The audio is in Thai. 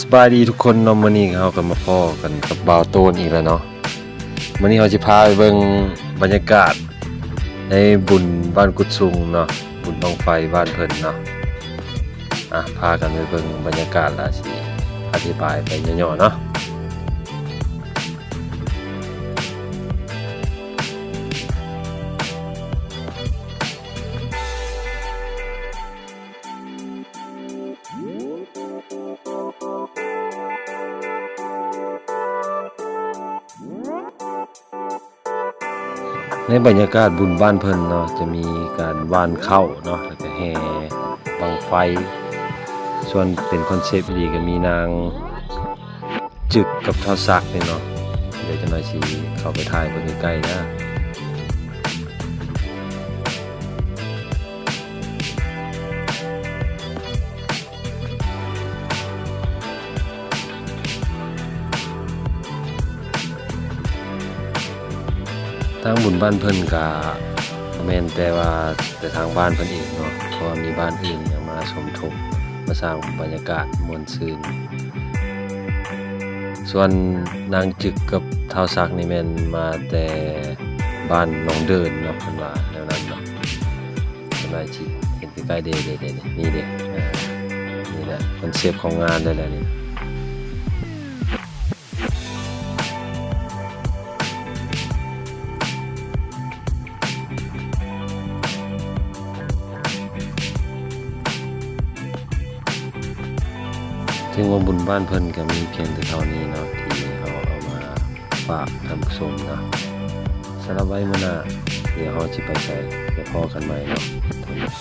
สบายดีทุกคนเนาะมื้อนี้เราก็มาพ้อกันกับบ่าวโตนอีกแล้วเนาะมื้อนี้เราสิพาไปเบิ่งบรรยากาศในบุญบ้านกุดซุงเนาะบุญบั้งไฟบ้านเพิ่นเนาะพากันไปเบิ่งบรรยากาศแล้วสิอธิบายไปย่อๆเนาะในบรรยากาศบุญบ้านเพิ่นเนาะจะมีการว่านเข้าเนาะแล้วก็แห่บั้งไฟส่วนเป็นคอนเซปต์ดีก็มีนางจึกกับเท้าซักนี่เนาะเดี๋ยวจะหน่อยสิเข้าไปถ่ายเบิ่งใกล้ๆนะทางบุญบ้านเพิ่นก็แม่นแต่ทางบ้านเพิ่นเองเนาะเพราะว่ามีบ้านอื่นยังมาสมทบมาสร้างบรรยากาศม่วนซื่นส่วนนางจึกกับเท้าซักนี่แม่นมาแต่บ้านหนองเดินเนาะเพิ่นว่าแนวนั้นเนาะเพิ่นว่าสิเห็นใกล้ๆเด้ๆนี่เด้นี่แหละคอนเซปต์ของงานได้แล้วนี่ถึงว่าบุญบ้านเพิ่นก็มีเพียงแต่เท่านี้เนาะที่เขาเอามาฝากท่านผู้ชมเนาะสำหรับไว้มื้อหน้าเดี๋ยวเราสิไปใช้เดี๋ยวพอกันใหม่เนาะท่านผู้ชม